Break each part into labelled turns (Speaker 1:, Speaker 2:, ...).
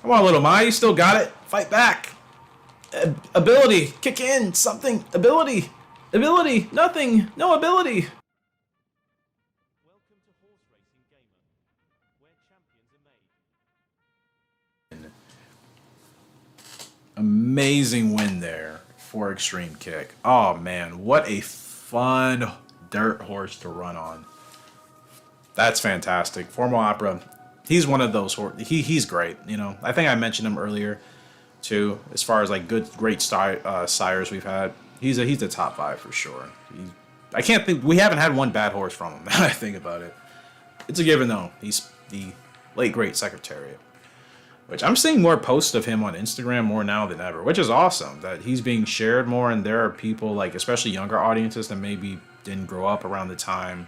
Speaker 1: Come on, little Mai, you still got it. Fight back. Ability, kick in, something. Ability, ability, nothing, no ability.
Speaker 2: Welcome to Horse Racing Gamer, where champions are made.
Speaker 1: Amazing win there for Extreme Kick. Oh man, what a fun dirt horse to run on. That's fantastic. Formal Opera, he's one of those horses. He's great. You know, I think I mentioned him earlier too, as far as like great sires we've had. He's a top 5 for sure. I can't think, we haven't had one bad horse from him. Now that I think about it, it's a given though. He's the late great Secretariat, which I'm seeing more posts of him on Instagram more now than ever, which is awesome that he's being shared more. And there are people like, especially younger audiences that maybe didn't grow up around the time,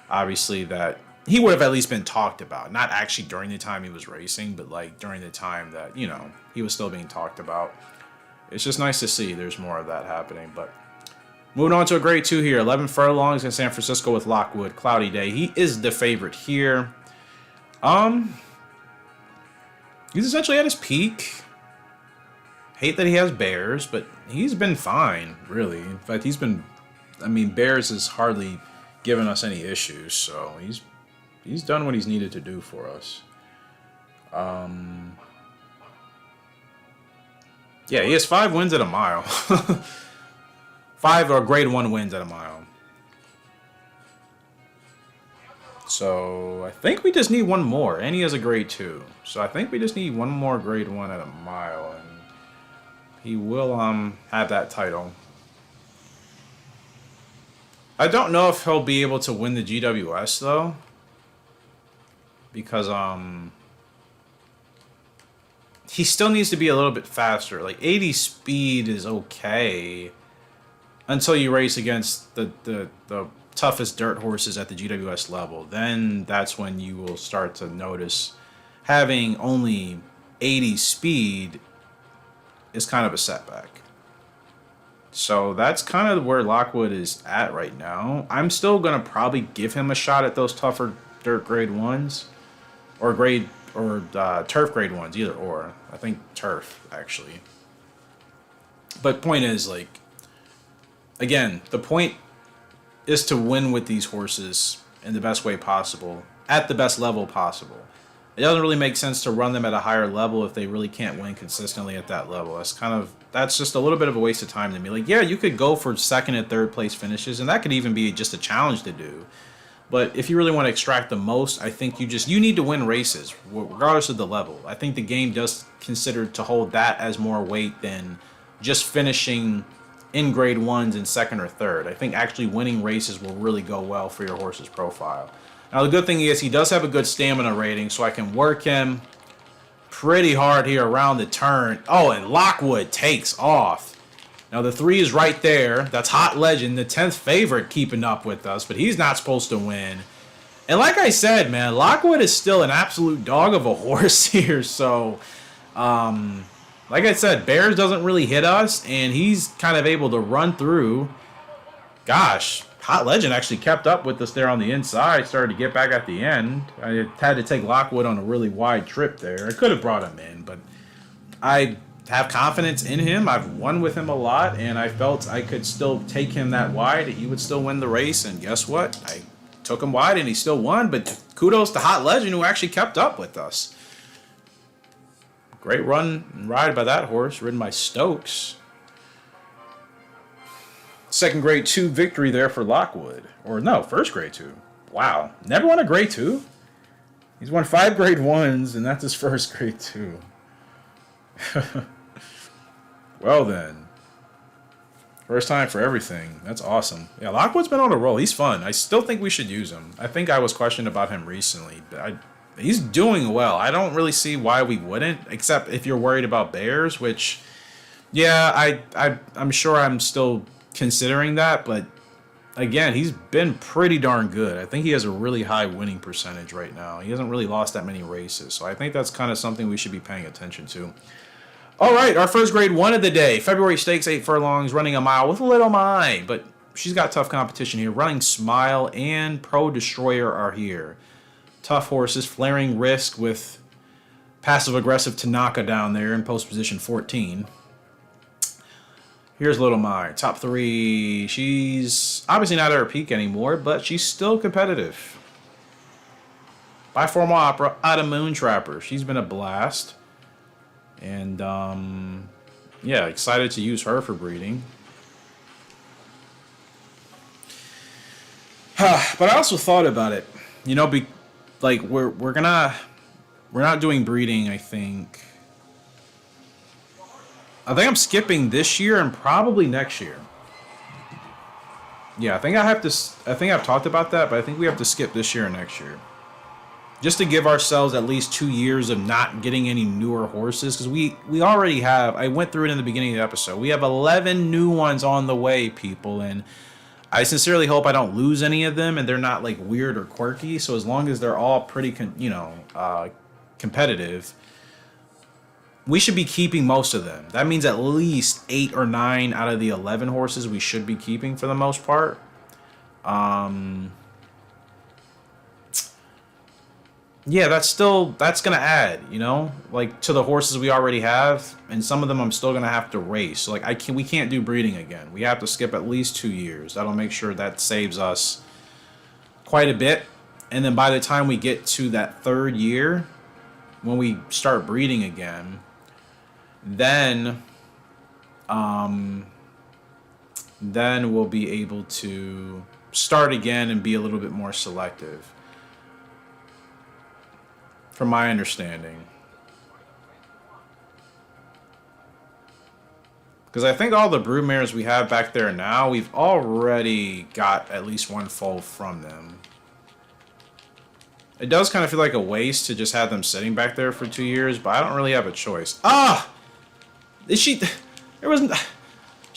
Speaker 1: obviously, that he would have at least been talked about. Not actually during the time he was racing, but like during the time that, you know, he was still being talked about. It's just nice to see there's more of that happening. But moving on to a grade 2 here, 11 furlongs in San Francisco with Lockwood, cloudy day. He is the favorite here. He's essentially at his peak. Hate that he has Bears, but he's been fine, really. In fact, he's been, I mean, Bears has hardly given us any issues, so he's done what he's needed to do for us. Yeah, he has 5 wins at a mile. 5 or grade 1 wins at a mile. So I think we just need one more, and he has a grade 2. So I think we just need one more grade 1 at a mile, and he will have that title. I don't know if he'll be able to win the GWS though, because he still needs to be a little bit faster. Like 80 speed is okay until you race against the toughest dirt horses at the GWS level. Then that's when you will start to notice having only 80 speed is kind of a setback. So that's kind of where Lockwood is at right now. I'm still going to probably give him a shot at those tougher dirt grade 1s or turf grade 1s, either or. I think turf, actually. But point is, like, again, the point is to win with these horses in the best way possible, at the best level possible. It doesn't really make sense to run them at a higher level if they really can't win consistently at that level. That's just a little bit of a waste of time to me. Like, yeah, you could go for second and third place finishes, and that could even be just a challenge to do. But if you really want to extract the most, I think you need to win races, regardless of the level. I think the game does consider to hold that as more weight than just finishing in grade 1s in second or third. I think actually winning races will really go well for your horse's profile. Now, the good thing is he does have a good stamina rating, so I can work him pretty hard here around the turn. Oh, and Lockwood takes off. Now, the 3 is right there. That's Hot Legend, the 10th favorite, keeping up with us, but he's not supposed to win. And like I said, man, Lockwood is still an absolute dog of a horse here. So, like I said, Bears doesn't really hit us, and he's kind of able to run through. Gosh, Hot Legend actually kept up with us there on the inside, started to get back at the end. I had to take Lockwood on a really wide trip there. I could have brought him in, but I have confidence in him. I've won with him a lot, and I felt I could still take him that wide. He would still win the race, and guess what? I took him wide, and he still won, but kudos to Hot Legend, who actually kept up with us. Great run and ride by that horse, ridden by Stokes. Second grade 2 victory there for Lockwood. Or no, first grade 2. Wow. Never won a grade 2? He's won 5 grade 1s, and that's his first grade 2. Well then. First time for everything. That's awesome. Yeah, Lockwood's been on a roll. He's fun. I still think we should use him. I think I was questioned about him recently, but he's doing well. I don't really see why we wouldn't, except if you're worried about Bears, which, yeah, I'm sure I'm still considering that, but again, he's been pretty darn good. I think he has a really high winning percentage right now. He hasn't really lost that many races, so I think that's kind of something we should be paying attention to. All right, our first grade 1 of the day. February Stakes, 8 furlongs, running a mile with Little Mai, but she's got tough competition here. Running Smile and Pro Destroyer are here. Tough horses, flaring risk with passive-aggressive Tanaka down there in post position 14. Here's Little Mai, top 3. She's obviously not at her peak anymore, but she's still competitive. Biformal Opera, out of Moontrapper. She's been a blast. And, yeah, excited to use her for breeding. But I also thought about it. You know, we're not doing breeding, I think. I think I'm skipping this year and probably next year. Yeah, I think I've talked about that, but I think we have to skip this year and next year. Just to give ourselves at least 2 years of not getting any newer horses, because we already have, I went through it in the beginning of the episode, we have 11 new ones on the way, people, and I sincerely hope I don't lose any of them and they're not like weird or quirky, so as long as they're all pretty, competitive, we should be keeping most of them. That means at least 8 or 9 out of the 11 horses we should be keeping for the most part. Yeah, that's gonna add, like to the horses we already have, and some of them I'm still gonna have to race. So like we can't do breeding again. We have to skip at least 2 years. That'll make sure that saves us quite a bit. And then by the time we get to that 3rd year, when we start breeding again, then we'll be able to start again and be a little bit more selective. From my understanding. Because I think all the broodmares we have back there now, we've already got at least one foal from them. It does kind of feel like a waste to just have them sitting back there for 2 years, but I don't really have a choice. She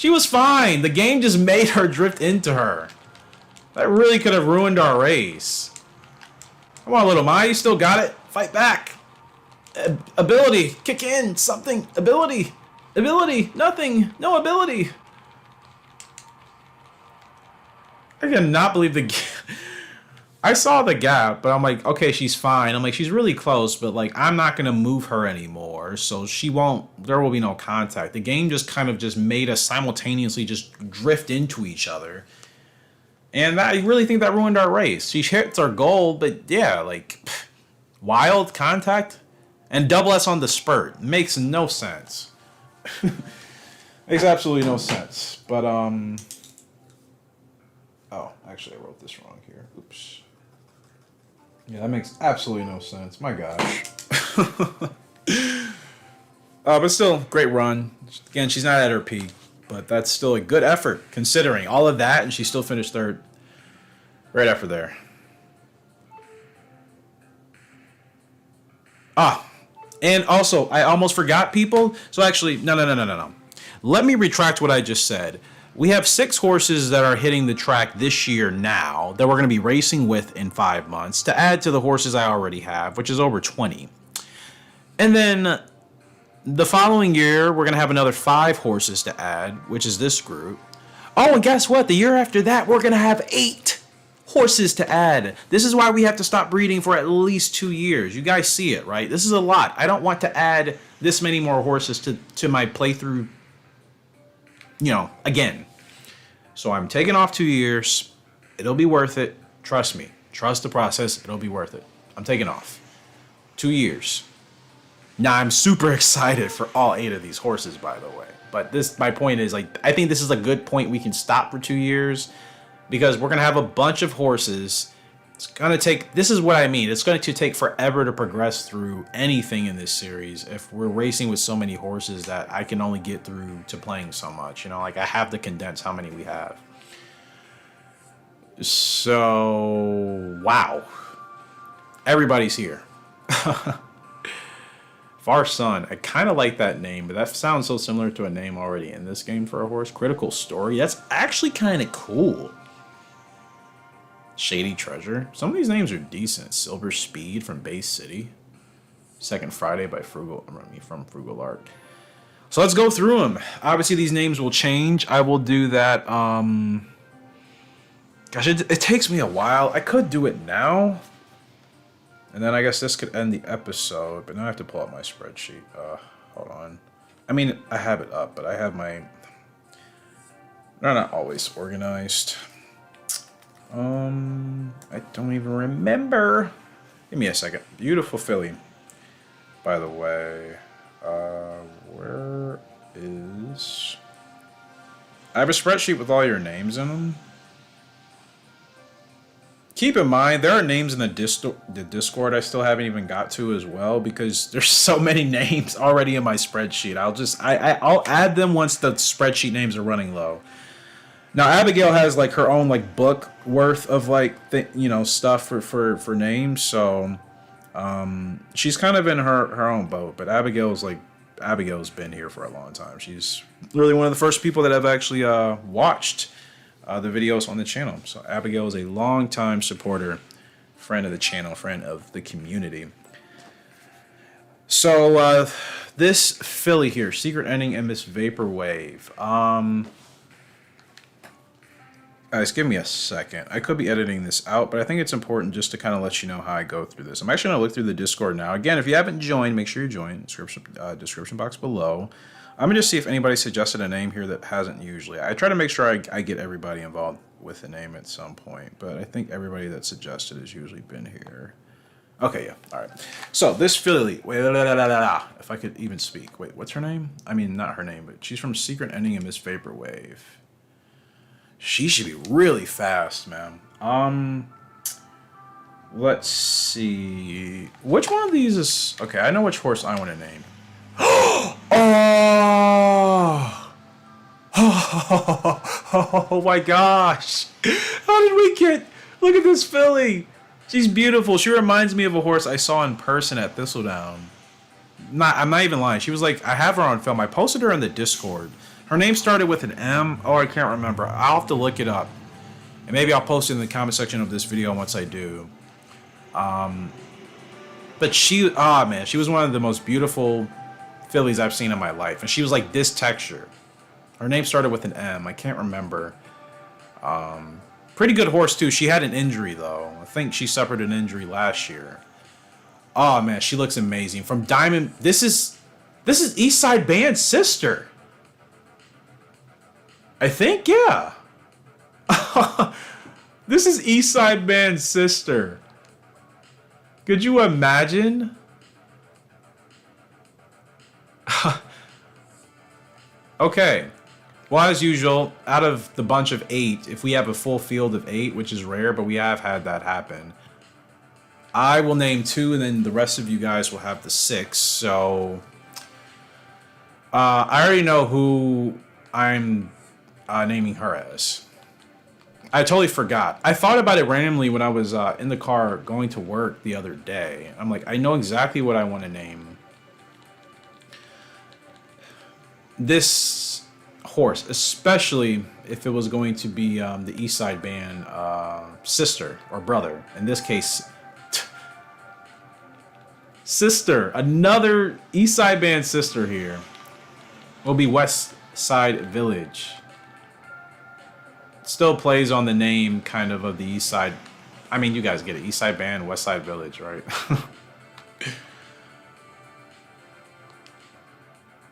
Speaker 1: was fine. The game just made her drift into her. That really could have ruined our race. Come on, Little Mai, you still got it. Fight back. Ability. Kick in. Something. Ability. Ability. Nothing. No ability. I cannot believe I saw the gap, but I'm like, okay, she's fine. I'm like, she's really close, but like, I'm not going to move her anymore. So there will be no contact. The game just kind of just made us simultaneously just drift into each other. And I really think that ruined our race. She hits our goal, but yeah, like... Wild contact and double S on the spurt makes no sense. Makes absolutely no sense. But oh, actually I wrote this wrong here. Oops. Yeah, that makes absolutely no sense. My gosh. But still, great run. Again, she's not at her peak, but that's still a good effort considering all of that, and she still finished 3rd. Right after there. And also, I almost forgot, people. So actually, no. Let me retract what I just said. We have 6 horses that are hitting the track this year now that we're going to be racing with in 5 months to add to the horses I already have, which is over 20. And then the following year, we're going to have another 5 horses to add, which is this group. Oh, and guess what? The year after that, we're going to have 8 horses to add. This is why we have to stop breeding for at least 2 years. You guys see it, right? This is a lot. I don't want to add this many more horses to my playthrough, again. So I'm taking off 2 years. It'll be worth it. Trust me. Trust the process. It'll be worth it. I'm taking off 2 years. Now I'm super excited for all 8 of these horses, by the way. But my point is, like, I think this is a good point. We can stop for 2 years. Because we're going to have a bunch of horses. It's going to take... This is what I mean. It's going to take forever to progress through anything in this series if we're racing with so many horses that I can only get through to playing so much. Like I have to condense how many we have. So... Wow. Everybody's here. Far Sun. I kind of like that name, but that sounds so similar to a name already in this game for a horse. Critical Story. That's actually kind of cool. Shady Treasure. Some of these names are decent. Silver Speed from Base City. Second Friday by from Frugal Art. So let's go through them. Obviously, these names will change. I will do that. Gosh, it takes me a while. I could do it now. And then I guess this could end the episode, but now I have to pull up my spreadsheet. Hold on. I mean, I have it up, but I have my... They're not always organized. I don't even remember. Give me a second. Beautiful filly. By the way, where is... I have a spreadsheet with all your names in them. Keep in mind, there are names in the Discord I still haven't even got to as well, because there's so many names already in my spreadsheet. I'll add them once the spreadsheet names are running low. Now, Abigail has like her own like book worth of like stuff for names, so she's kind of in her own boat. But Abigail's been here for a long time. She's really one of the first people that I've actually watched the videos on the channel. So Abigail is a long-time supporter, friend of the channel, friend of the community. So this filly here, Secret Ending and Miss Vaporwave. Guys, give me a second. I could be editing this out, but I think it's important just to kind of let you know how I go through this. I'm actually going to look through the Discord now. Again, if you haven't joined, make sure you join. Description box below. I'm going to just see if anybody suggested a name here that hasn't usually. I try to make sure I get everybody involved with a name at some point, but I think everybody that suggested has usually been here. Okay, yeah. All right. So this filly, if I could even speak. Wait, what's her name? I mean, not her name, but she's from Secret Ending and Miss Vaporwave. She should be really fast, man. Let's see. Which one of these is... Okay, I know which horse I want to name. Oh! Oh my gosh. How did we get... Look at this filly. She's beautiful. She reminds me of a horse I saw in person at Thistledown. I'm not even lying. She was like... I have her on film. I posted her in the Discord. Her name started with an M. Oh, I can't remember. I'll have to look it up. And maybe I'll post it in the comment section of this video once I do. But she... man. She was one of the most beautiful fillies I've seen in my life. And she was like this texture. Her name started with an M. I can't remember. Pretty good horse, too. She had an injury, though. I think she suffered an injury last year. Oh, man. She looks amazing. From Diamond... This is Eastside Band's sister. I think, yeah. This is Eastside Band's sister. Could you imagine? Okay. Well, as usual, out of the bunch of 8, if we have a full field of 8, which is rare, but we have had that happen, I will name 2, and then the rest of you guys will have the 6. So, I already know who I'm naming her as. I totally forgot. I thought about it randomly when I was in the car going to work the other day. I'm like, I know exactly what I want to name this horse, especially if it was going to be the Eastside Band sister or brother. In this case, sister. Another Eastside Band sister here will be West Side Village. Still plays on the name kind of the East Side. I mean, you guys get it. East Side Band, West Side Village, right?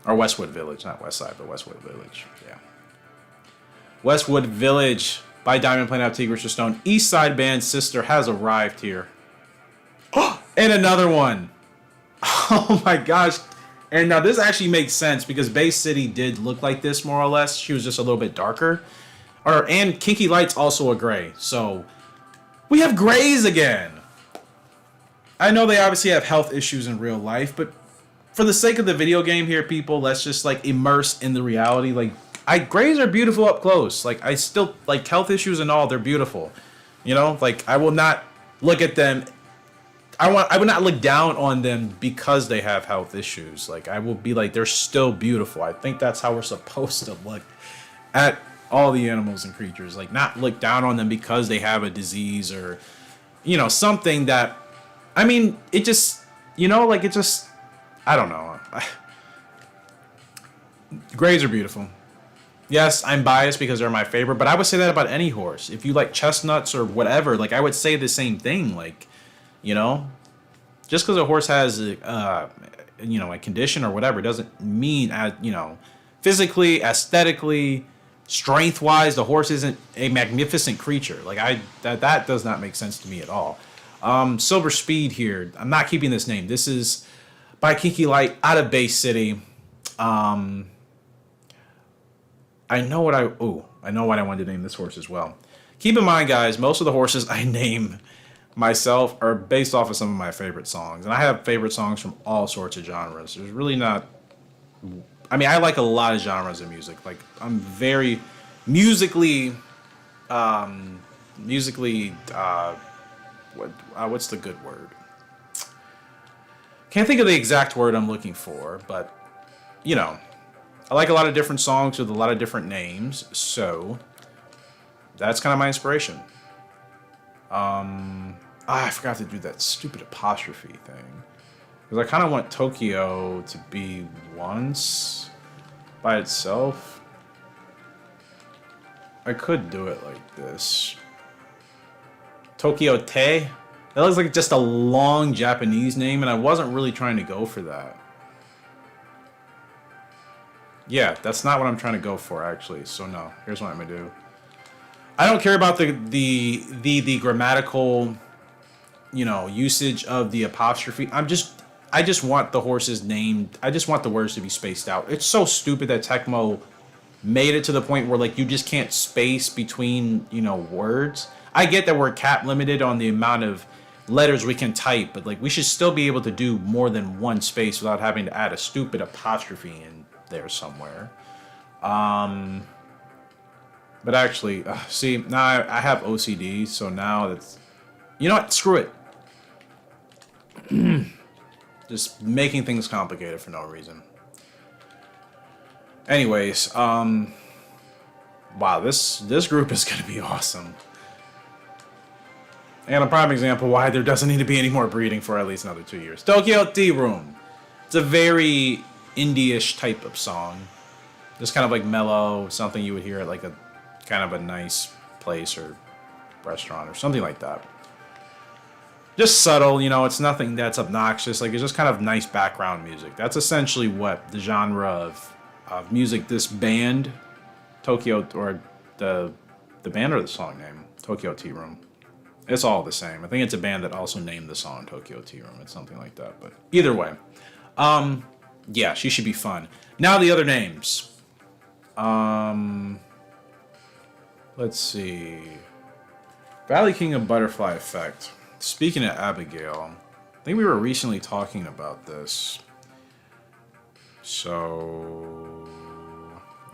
Speaker 1: Or Westwood Village, not West Side, but Westwood Village. Yeah. Westwood Village by Diamond Planet of Tigris Stone. East Side Band's sister has arrived here. And another one. Oh my gosh. And now this actually makes sense because Bay City did look like this more or less. She was just a little bit darker. And Kinky Light's also a gray. So we have GREYS again. I know they obviously have health issues in real life, but for the sake of the video game here, people, let's just like immerse in the reality. Like, GREYS are beautiful up close. Like, I still like health issues and all. They're beautiful. You know, like I will not look at them. I would not look down on them because they have health issues. Like, I will be like, they're still beautiful. I think that's how we're supposed to look at all the animals and creatures. Like, not look down on them because they have a disease or, you know, something that, I mean, it just, you know, like, it just, I don't know. GREYS are beautiful. Yes, I'm biased because they're my favorite, but I would say that about any horse. If you like chestnuts or whatever, like, I would say the same thing. Like, you know, Just because a horse has, a condition or whatever doesn't mean, physically, aesthetically, strength-wise, the horse isn't a magnificent creature. Like that does not make sense to me at all. Silver Speed here. I'm not keeping this name. This is by Kinky Light out of Bay City. I know what I wanted to name this horse as well. Keep in mind, guys, most of the horses I name myself are based off of some of my favorite songs. And I have favorite songs from all sorts of genres. There's really not... I like a lot of genres of music. Like, I'm very musically... what's the good word? Can't think of the exact word I'm looking for, but, I like a lot of different songs with a lot of different names, so that's kind of my inspiration. I forgot to do that stupid apostrophe thing. Because I kind of want Tokyo to be once by itself. I could do it like this. Tokyo Te. That looks like just a long Japanese name, and I wasn't really trying to go for that. Yeah, that's not what I'm trying to go for, actually. So no, here's what I'm gonna do. I don't care about the grammatical, usage of the apostrophe. I just want the horses named. I just want the words to be spaced out. It's so stupid that Tecmo made it to the point where like you just can't space between words. I get that we're cap limited on the amount of letters we can type, but like we should still be able to do more than one space without having to add a stupid apostrophe in there somewhere. But actually, see, now I have OCD, so now that's... You know what? Screw it. Just making things complicated for no reason. Anyways, wow, this group is going to be awesome. And a prime example why there doesn't need to be any more breeding for at least another 2 years. Tokyo Tea Room. It's a very indie-ish type of song. Just kind of like mellow, something you would hear at like a kind of a nice place or restaurant or something like that. Just subtle, it's nothing that's obnoxious. Like, it's just kind of nice background music. That's essentially what the genre of music this band, Tokyo, or the band or the song name, Tokyo Tea Room. It's all the same. I think it's a band that also named the song Tokyo Tea Room. It's something like that. But either way, yeah, she should be fun. Now the other names. Let's see. Valley King of Butterfly Effect. Speaking of Abigail, I think we were recently talking about this. So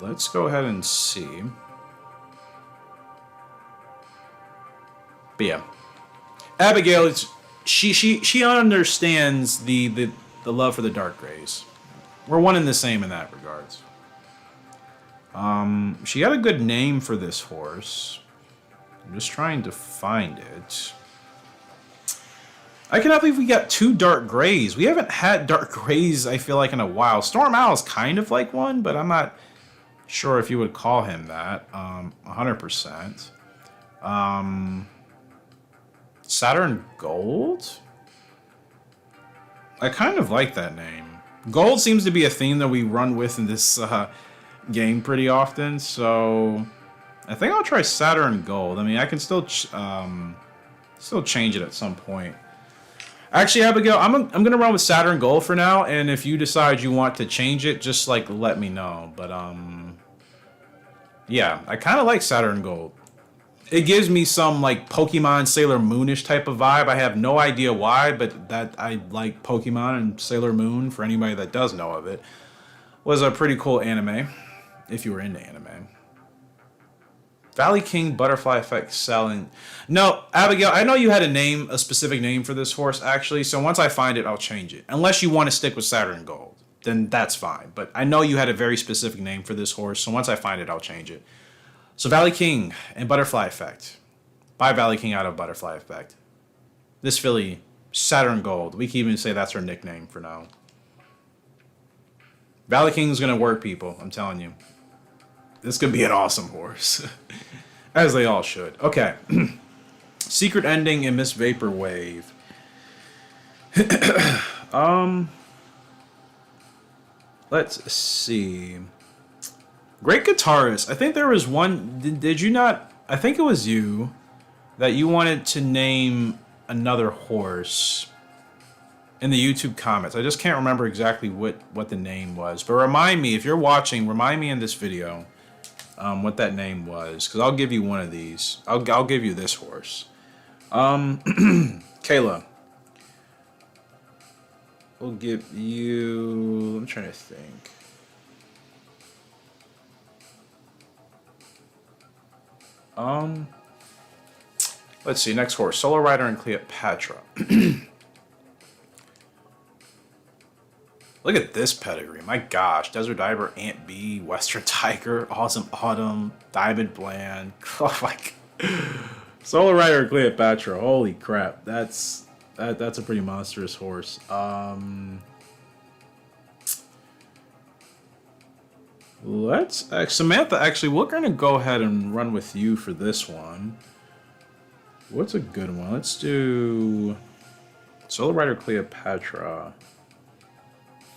Speaker 1: let's go ahead and see. But yeah, Abigail is she understands the love for the dark greys. We're one and the same in that regards. She had a good name for this horse. I'm just trying to find it. I cannot believe we got 2 dark greys. We haven't had dark greys, I feel like, in a while. Storm Owl is kind of like one, but I'm not sure if you would call him that. 100%. Saturn Gold? I kind of like that name. Gold seems to be a theme that we run with in this game pretty often, so I think I'll try Saturn Gold. I mean, I can still change it at some point. Actually, Abigail, I'm gonna run with Saturn Gold for now, and if you decide you want to change it, just like let me know. But yeah, I kind of like Saturn Gold. It gives me some like Pokemon Sailor Moonish type of vibe. I have no idea why, but that I like Pokemon, and Sailor Moon, for anybody that does know of it, was a pretty cool anime, if you were into anime. Valley King Butterfly Effect selling. No, Abigail, I know you had a specific name for this horse, actually, so once I find it, I'll change it. Unless you want to stick with Saturn Gold, then that's fine. But I know you had a very specific name for this horse, so once I find it, I'll change it. So Valley King and Butterfly Effect. By Valley King out of Butterfly Effect. This filly, Saturn Gold. We can even say that's her nickname for now. Valley King's going to work, people. I'm telling you. This could be an awesome horse. As they all should. Okay. Secret Ending and Miss Vaporwave. Let's see. Great guitarist. I think there was one. Did you not? I think it was you that you wanted to name another horse in the YouTube comments. I just can't remember exactly what the name was. But remind me, if you're watching, remind me in this video what that name was, because I'll give you one of these. I'll give you this horse. Kayla. We'll give you... I'm trying to think. Let's see. Next horse. Solo Rider and Cleopatra. Look at this pedigree. My gosh. Desert Diver, Ant B, Western Tiger, Awesome Autumn, Diamond Bland. Oh my God. Solo Rider and Cleopatra. Holy crap. That's a pretty monstrous horse. Samantha, actually, we're going to go ahead and run with you for this one. What's a good one? Let's do Solo Rider Cleopatra.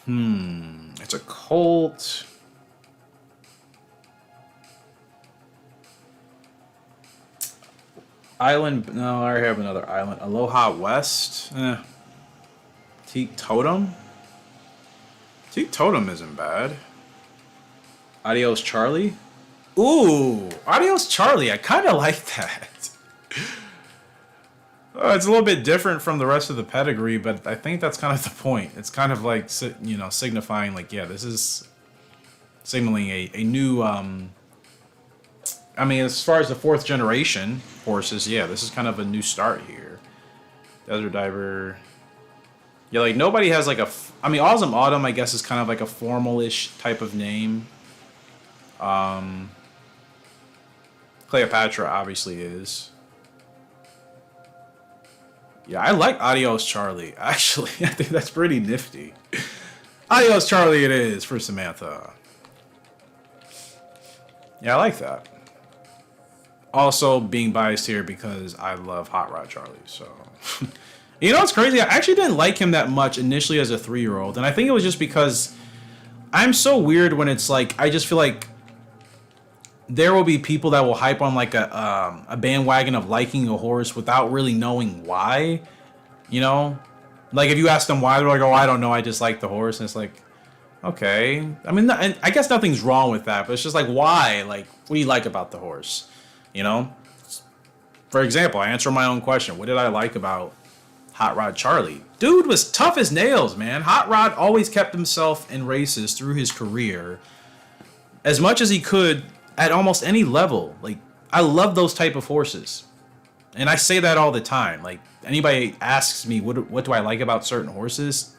Speaker 1: It's a colt. Island. No, I already have another island. Aloha West. Teak Totem. Teak Totem isn't bad. Adios Charlie. Ooh, Adios Charlie. I kind of like that. It's a little bit different from the rest of the pedigree, but I think that's kind of the point. It's kind of like, you know, signifying like, yeah, this is signaling a new, I mean, as far as the 4th generation horses, yeah, this is kind of a new start here. Desert Diver. Yeah, like nobody has like I mean, Awesome Autumn, I guess, is kind of like a formal-ish type of name. Cleopatra obviously is. Yeah, I like Adios Charlie. Actually, I think that's pretty nifty. Adios Charlie it is for Samantha. Yeah, I like that. Also being biased here because I love Hot Rod Charlie, so... You know what's crazy? I actually didn't like him that much initially as a 3-year-old, and I think it was just because I'm so weird when it's like, I just feel like there will be people that will hype on like a bandwagon of liking a horse without really knowing why, you know? Like if you ask them why, they're like, oh, I don't know, I just like the horse. And it's like, okay. I mean, and I guess nothing's wrong with that, but it's just like, why? Like, what do you like about the horse? You know? For example, I answer my own question. What did I like about Hot Rod Charlie? Dude was tough as nails, man. Hot Rod always kept himself in races through his career as much as he could at almost any level. Like, I love those type of horses. And I say that all the time. Like, anybody asks me, what do I like about certain horses?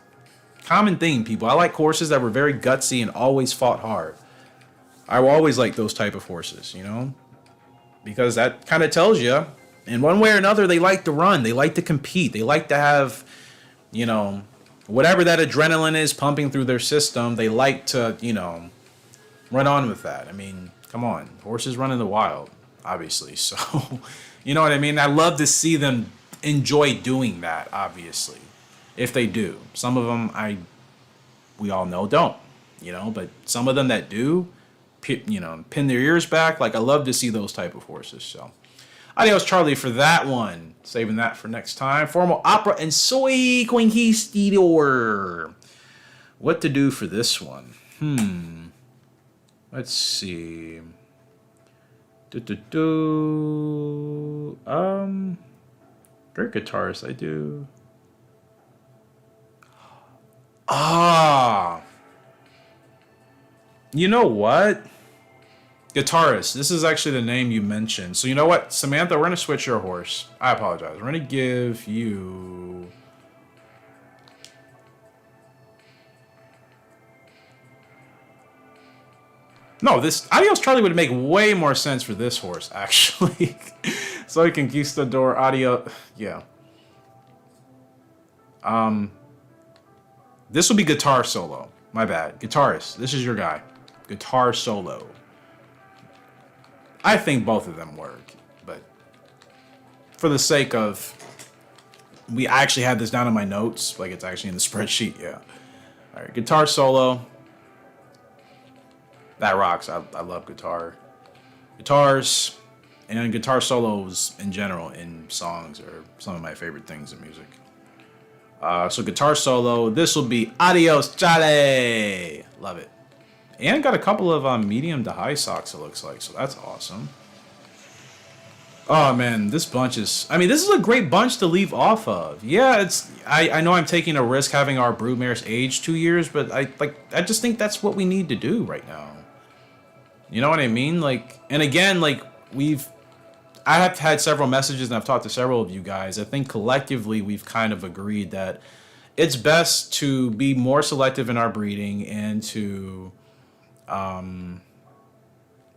Speaker 1: Common thing, people. I like horses that were very gutsy and always fought hard. I will always like those type of horses, you know? Because that kind of tells you, in one way or another, they like to run. They like to compete. They like to have, you know, whatever that adrenaline is pumping through their system, they like to, you know, run on with that. I mean, come on. Horses run in the wild, obviously. So, you know what I mean? I love to see them enjoy doing that, obviously. If they do. Some of them, we all know don't, you know, but some of them that do, you know, pin their ears back. Like, I love to see those type of horses. So, adios, Charlie, for that one. Saving that for next time. Formal Opera and Soy Conquistador. What to do for this one? Let's see. Great guitarist, I do. You know what? Guitarist. This is actually the name you mentioned. So you know what, Samantha, we're going to switch your horse. I apologize. We're going to give you... No, this Adios Charlie would make way more sense for this horse, actually. Soy Conquistador, Audio... Yeah. This will be guitar solo. My bad. Guitarist. This is your guy. Guitar solo. I think both of them work, but for the sake of I actually had this down in my notes, like it's actually in the spreadsheet. Yeah. All right, guitar solo. That rocks. I love guitars, and guitar solos in general in songs are some of my favorite things in music. So guitar solo. This will be Adios Chale. Love it. And got a couple of medium to high socks, it looks like, so that's awesome. Oh man, this bunch is... I mean, this is a great bunch to leave off of. Yeah, it's... I know I'm taking a risk having our broodmares age 2 years, but I just think that's what we need to do right now. You know what I mean? Like, and again, like, I have had several messages and I've talked to several of you guys. I think collectively we've kind of agreed that it's best to be more selective in our breeding and to...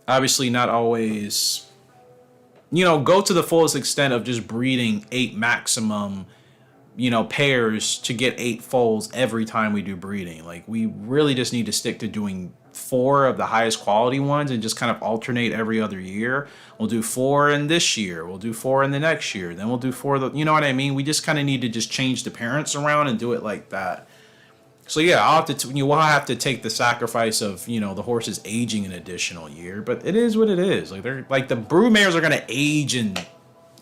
Speaker 1: obviously not always, go to the fullest extent of just breeding 8 maximum, pairs to get 8 foals every time we do breeding. Like, we really just need to stick to doing 4 of the highest quality ones and just kind of alternate every other year. We'll do 4 in this year. We'll do 4 in the next year. Then we'll do 4, you know what I mean? We just kind of need to just change the parents around and do it like that. So yeah, we'll have to take the sacrifice of the horses aging an additional year, but it is what it is. Like they're like the broodmares are gonna age and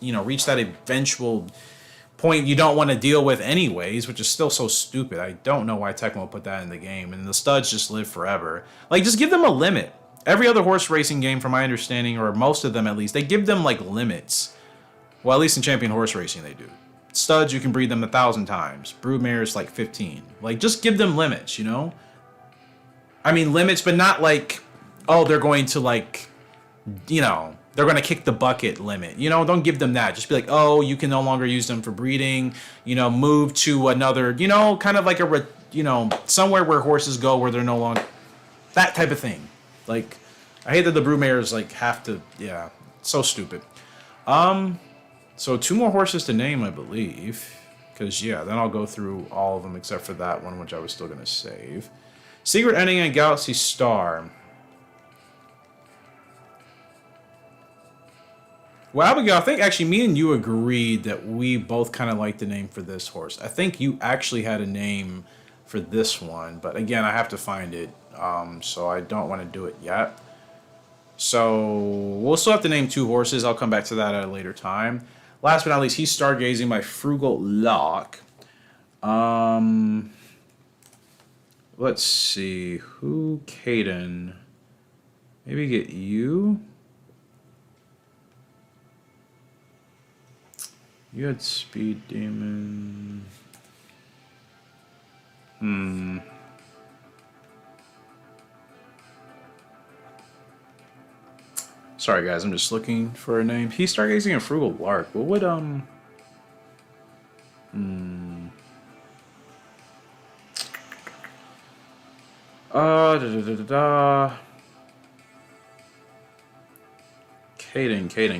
Speaker 1: reach that eventual point you don't want to deal with anyways, which is still so stupid. I don't know why Tecmo put that in the game, and the studs just live forever. Like just give them a limit. Every other horse racing game, from my understanding, or most of them at least, they give them like limits. Well, at least in Champion Horse Racing they do. Studs, you can breed them 1,000 times. Broodmares, like 15. Like, just give them limits, I mean, limits, but not like, oh, they're going to, like, they're going to kick the bucket limit. Don't give them that. Just be like, oh, you can no longer use them for breeding. Move to another, kind of like somewhere where horses go where they're no longer... That type of thing. Like, I hate that the broodmares, like, have to... Yeah, so stupid. So 2 more horses to name, I believe. Because, yeah, then I'll go through all of them except for that one, which I was still going to save. Secret Ending and Galaxy Star. Well, Abigail, I think actually me and you agreed that we both kind of liked the name for this horse. I think you actually had a name for this one. But, again, I have to find it. So I don't want to do it yet. So we'll still have to name 2 horses. I'll come back to that at a later time. Last but not least, he's Stargazing by Frugal Lock. Let's see. Who? Caden. Maybe get you? You had Speed Demon. Sorry guys, I'm just looking for a name. He's Stargazing and Frugal Lark. What would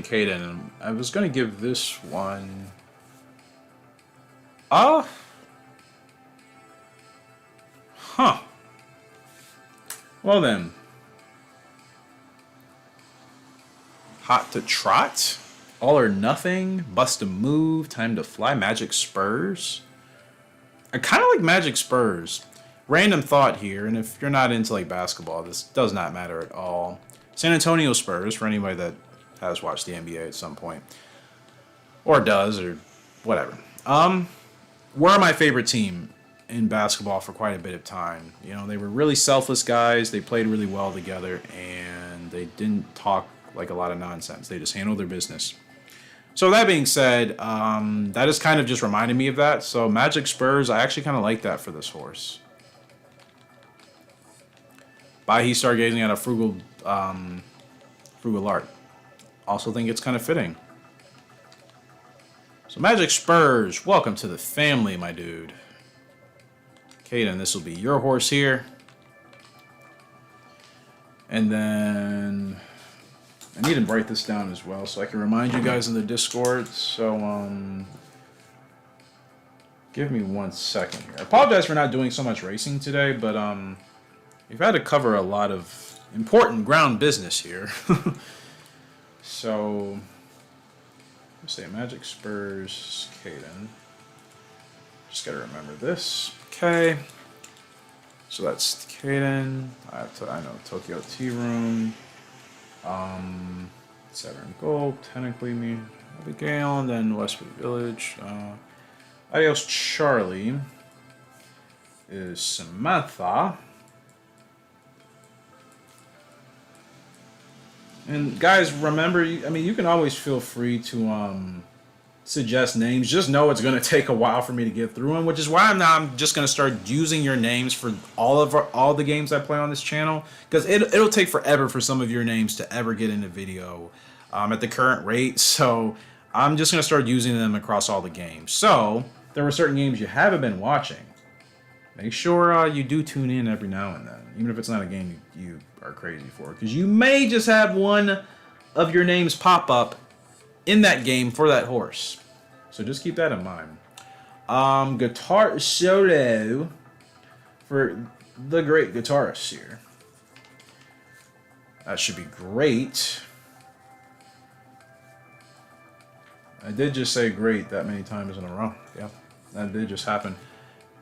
Speaker 1: Caden. I was gonna give this one. Huh. Well then. Hot to Trot, All or Nothing, Bust a Move, Time to Fly, Magic Spurs. I kind of like Magic Spurs. Random thought here, and if you're not into like basketball, this does not matter at all. San Antonio Spurs, for anybody that has watched the NBA at some point. Or does, or whatever. Were my favorite team in basketball for quite a bit of time. They were really selfless guys, they played really well together, and they didn't talk like a lot of nonsense. They just handle their business. So that being said, that has kind of just reminded me of that. So Magic Spurs, I actually kind of like that for this horse. By he Stargazing at a Frugal Lark. Also think it's kind of fitting. So Magic Spurs, welcome to the family, my dude. Caden, this will be your horse here. And then I need to write this down as well so I can remind you guys in the Discord. So, give me 1 second here. I apologize for not doing so much racing today, but we've had to cover a lot of important ground business here. So, let's say Magic Spurs, Caden. Just gotta remember this. Okay. So that's Kaden. I know Tokyo Tea Room. Saturn Gold, technically me. Abigail, and then Westwood Village. Adios Charlie is Samantha. And guys, remember, you can always feel free to suggest names. Just know it's going to take a while for me to get through them, which is why I'm just going to start using your names for all the games I play on this channel, because it'll take forever for some of your names to ever get in a video at the current rate. So I'm just going to start using them across all the games. So there were certain games you haven't been watching. Make sure you do tune in every now and then, even if it's not a game you are crazy for, because you may just have one of your names pop up in that game for that horse. So just keep that in mind. Guitar solo for the great guitarist here. That should be great. I did just say great that many times in a row. Yeah, that did just happen.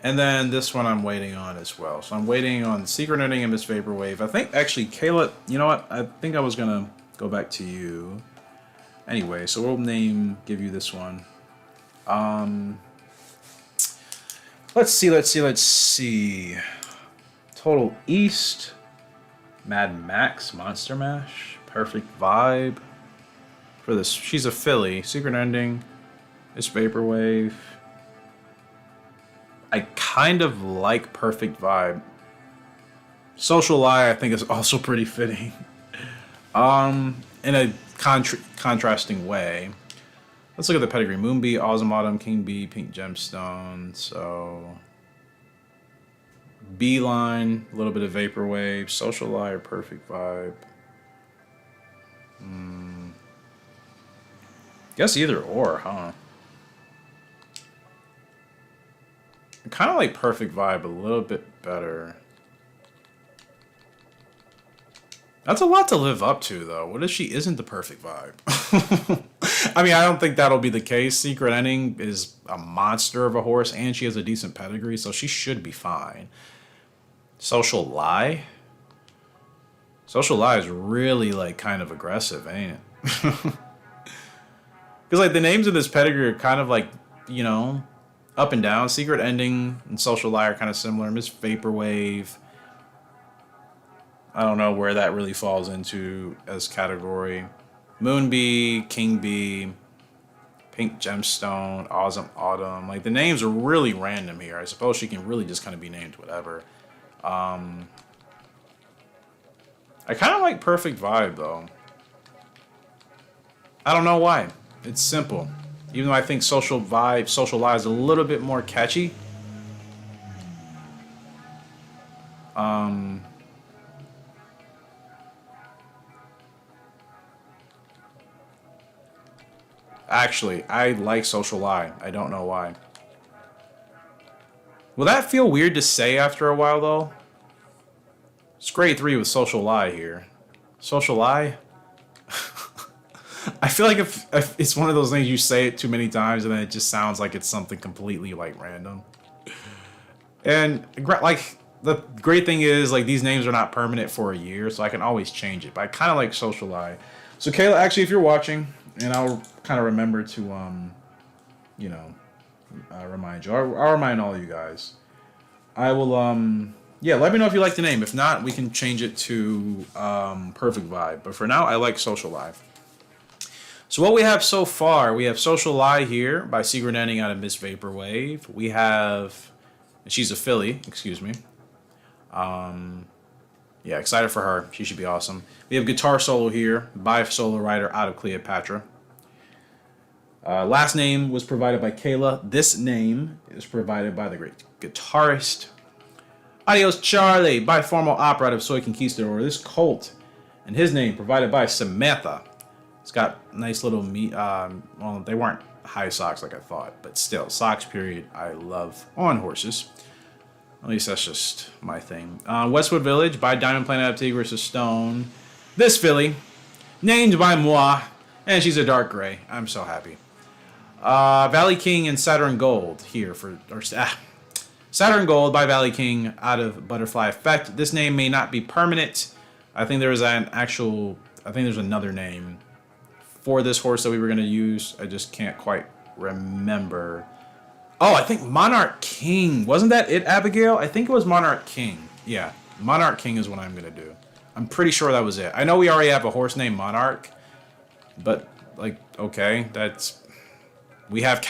Speaker 1: And then this one I'm waiting on as well. So I'm waiting on Secret Ending and Miss Vaporwave. I think, actually, Kayla, you know what? I think I was going to go back to you. Anyway, so we'll give you this one. Let's see. Total East. Mad Max, Monster Mash. Perfect Vibe. For this, she's a filly. Secret Ending. Miss Vaporwave. I kind of like Perfect Vibe. Social Lie, I think, is also pretty fitting. In a contrasting way. Let's look at the pedigree. Moon Bee, Awesome Autumn, King Bee, Pink Gemstone. So Beeline, a little bit of Vaporwave, Social Lie, or Perfect Vibe. Guess either or, huh? I kind of like Perfect Vibe a little bit better. That's a lot to live up to, though. What if she isn't the perfect vibe? I mean, I don't think that'll be the case. Secret Ending is a monster of a horse, and she has a decent pedigree, so she should be fine. Social Lie? Social Lie is really, like, kind of aggressive, ain't it? Because, like, the names of this pedigree are kind of, like, you know, up and down. Secret Ending and Social Lie are kind of similar. Miss Vaporwave, I don't know where that really falls into as category. Moon Bee, King Bee, Pink Gemstone, Awesome Autumn. Like, the names are really random here. I suppose she can really just kind of be named whatever. I kind of like Perfect Vibe, though. I don't know why. It's simple. Even though I think Social Lie is a little bit more catchy. Actually, I like Social Lie. I don't know why. Will that feel weird to say after a while, though? It's grade 3 with Social Lie here. Social Lie? I feel like if it's one of those things you say it too many times and then it just sounds like it's something completely, like, random. And, like, the great thing is, like, these names are not permanent for a year, so I can always change it. But I kind of like Social Lie. So, Kayla, actually, if you're watching, and I'll kind of remember to, you know, remind you. I'll remind all of you guys. I will, yeah, let me know if you like the name. If not, we can change it to Perfect Vibe. But for now, I like Social Lie. So what we have so far, we have Social Lie here by Secret Ending out of Miss Vaporwave. We have, she's a filly, excuse me. Yeah, excited for her. She should be awesome. We have Guitar Solo here by Solo Rider out of Cleopatra. Last name was provided by Kayla. This name is provided by the great guitarist. Adios Charlie by Formal Opera out of Soy Conquistador. This colt and his name provided by Samantha. It's got nice little well, they weren't high socks like I thought, but still, socks period I love on horses. At least that's just my thing. Westwood Village by Diamond Planet out of Tigris of Stone. This filly, named by moi, and she's a dark gray. I'm so happy. Valley King and Saturn Gold here Saturn Gold by Valley King out of Butterfly Effect. This name may not be permanent. I think there's another name for this horse that we were going to use. I just can't quite remember. Oh, I think Monarch King. Wasn't that it, Abigail? I think it was Monarch King. Yeah, Monarch King is what I'm going to do. I'm pretty sure that was it. I know we already have a horse named Monarch, but, like, okay, that's... We have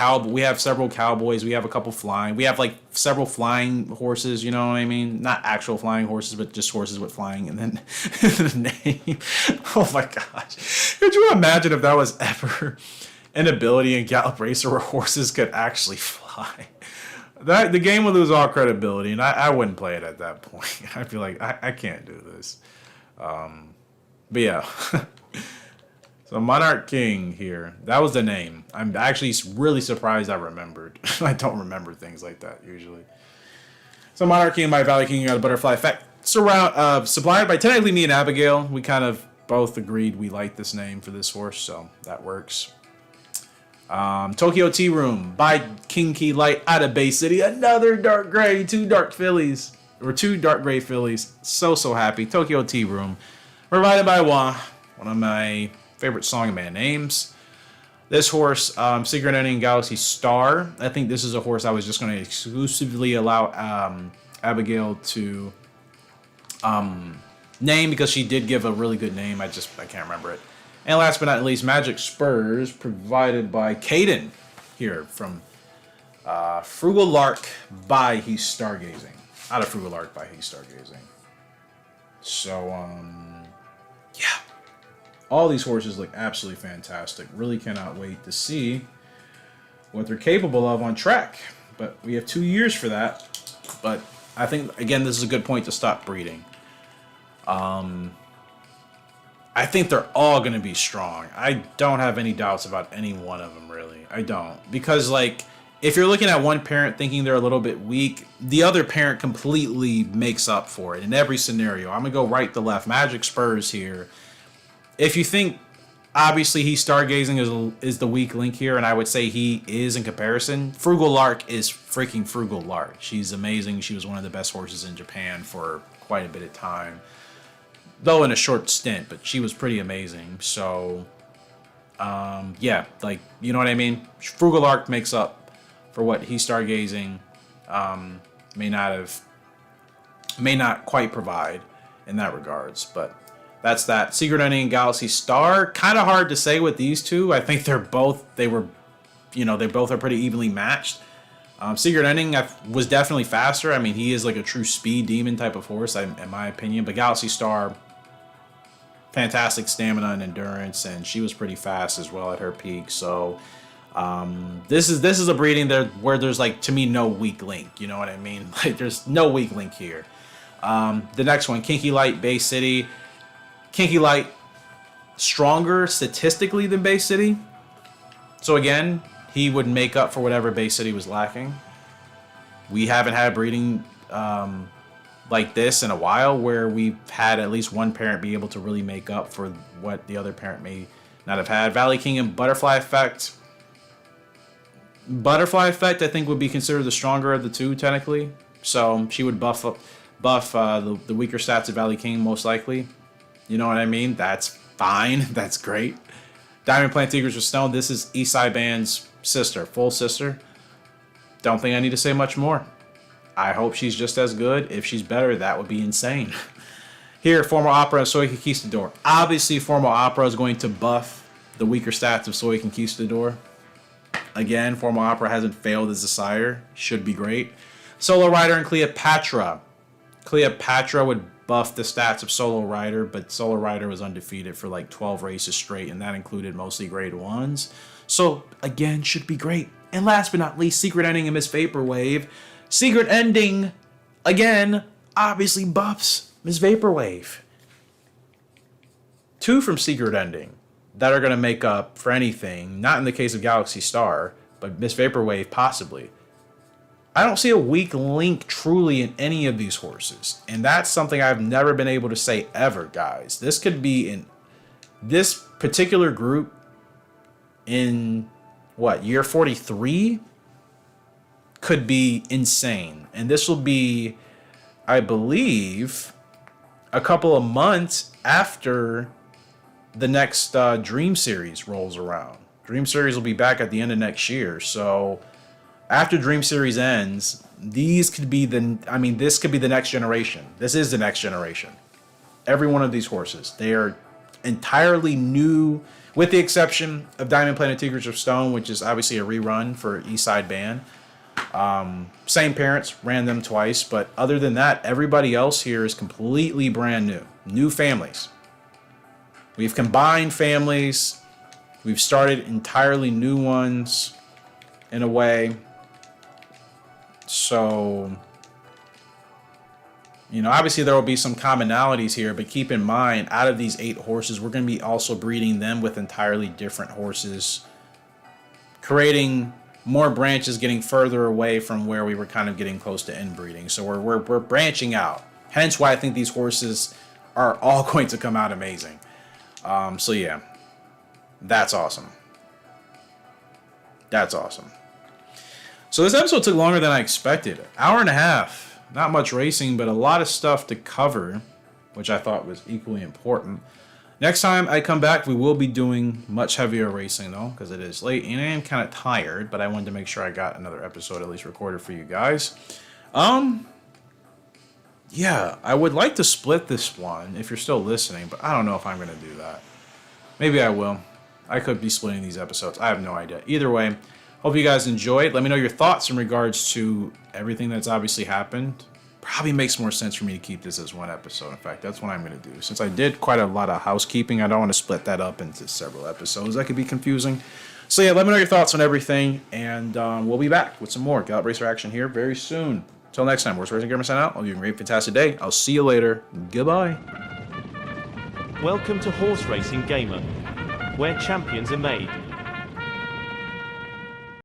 Speaker 1: several cowboys. We have a couple flying. We have like several flying horses. You know what I mean? Not actual flying horses, but just horses with flying. And then the name. Oh my gosh! Could you imagine if that was ever an ability in Gallop Racer where horses could actually fly? The game would lose all credibility, and I wouldn't play it at that point. I'd be like, I can't do this. But yeah. So Monarch King here. That was the name. I'm actually really surprised I remembered. I don't remember things like that usually. So Monarch King by Valley King out of Butterfly Effect. Supplied by technically me and Abigail. We kind of both agreed we like this name for this horse, so that works. Tokyo Tea Room by King Key Light out of Bay City. Another dark gray, two dark gray fillies. So happy. Tokyo Tea Room. Provided by one of my favorite Songman names. This horse, Secret Ending Galaxy Star. I think this is a horse I was just going to exclusively allow Abigail to name because she did give a really good name. I can't remember it. And last but not least, Magic Spurs, provided by Caden here from Frugal Lark by He's Stargazing. Out of Frugal Lark by He's Stargazing. So, yeah. All these horses look absolutely fantastic. Really cannot wait to see what they're capable of on track. But we have 2 years for that. But I think, again, this is a good point to stop breeding. I think they're all going to be strong. I don't have any doubts about any one of them, really. I don't. Because, like, if you're looking at one parent thinking they're a little bit weak, the other parent completely makes up for it in every scenario. I'm going to go right to left. Magic Spurs here. If you think, obviously, He's Stargazing is the weak link here, and I would say he is in comparison, Frugal Lark is freaking Frugal Lark. She's amazing. She was one of the best horses in Japan for quite a bit of time. Though in a short stint, but she was pretty amazing. So, yeah, like, you know what I mean? Frugal Lark makes up for what He's Stargazing may not quite provide in that regards, but that's that. Secret Ending Galaxy Star, kind of hard to say with these two. I think they both are pretty evenly matched. Secret Ending was definitely faster. I mean, he is like a true speed demon type of horse, in my opinion. But Galaxy Star, fantastic stamina and endurance, and she was pretty fast as well at her peak. So this is a breeding where there's, like, to me, no weak link. You know what I mean? Like, there's no weak link here. The next one, Kinky Light, Bay City. Kinky Light, stronger statistically than Bay City. So again, he would make up for whatever Bay City was lacking. We haven't had breeding like this in a while where we've had at least one parent be able to really make up for what the other parent may not have had. Valley King and Butterfly Effect. Butterfly Effect, I think, would be considered the stronger of the two, technically. So she would buff the weaker stats of Valley King, most likely. You know what I mean? That's fine. That's great. Diamond Plant Tigers with Stone. This is Eastside Band's sister, full sister. Don't think I need to say much more. I hope she's just as good. If she's better, that would be insane. Here, Formal Opera and Soy Conquistador. Obviously, Formal Opera is going to buff the weaker stats of Soy Conquistador. Again, Formal Opera hasn't failed as a sire. Should be great. Solo Rider and Cleopatra. Cleopatra would buff the stats of Solo Rider, but Solo Rider was undefeated for like 12 races straight, and that included mostly grade 1s. So, again, should be great. And last but not least, Secret Ending and Miss Vaporwave. Secret Ending, again, obviously buffs Miss Vaporwave. 2 from Secret Ending that are going to make up for anything. Not in the case of Galaxy Star, but Miss Vaporwave possibly. I don't see a weak link truly in any of these horses. And that's something I've never been able to say ever, guys. This could be in this particular group in what, year 43 could be insane. And this will be, I believe, a couple of months after the next Dream Series rolls around. Dream Series will be back at the end of next year. So after Dream Series ends, these could be this could be the next generation. This is the next generation. Every one of these horses, they are entirely new, with the exception of Diamond Planet Tigers of Stone, which is obviously a rerun for Eastside Band. Same parents, ran them twice, but other than that, everybody else here is completely brand new. New families. We've combined families. We've started entirely new ones in a way. So, you know, obviously there will be some commonalities here, but keep in mind, out of these 8 horses, we're going to be also breeding them with entirely different horses, creating more branches, getting further away from where we were kind of getting close to inbreeding. So we're branching out. Hence why I think these horses are all going to come out amazing. So yeah, that's awesome. That's awesome. So this episode took longer than I expected. Hour and a half. Not much racing, but a lot of stuff to cover, which I thought was equally important. Next time I come back, we will be doing much heavier racing, though, because it is late, and I am kind of tired, but I wanted to make sure I got another episode at least recorded for you guys. Yeah, I would like to split this one, if you're still listening, but I don't know if I'm going to do that. Maybe I will. I could be splitting these episodes. I have no idea. Either way, hope you guys enjoyed. Let me know your thoughts in regards to everything that's obviously happened. Probably makes more sense for me to keep this as one episode. In fact, that's what I'm going to do. Since I did quite a lot of housekeeping, I don't want to split that up into several episodes. That could be confusing. So yeah, let me know your thoughts on everything, and we'll be back with some more Gallop Racer action here very soon. Until next time, Horse Racing Gamer sign out. I'll have a great, fantastic day. I'll see you later. Goodbye.
Speaker 2: Welcome to Horse Racing Gamer, where champions are made.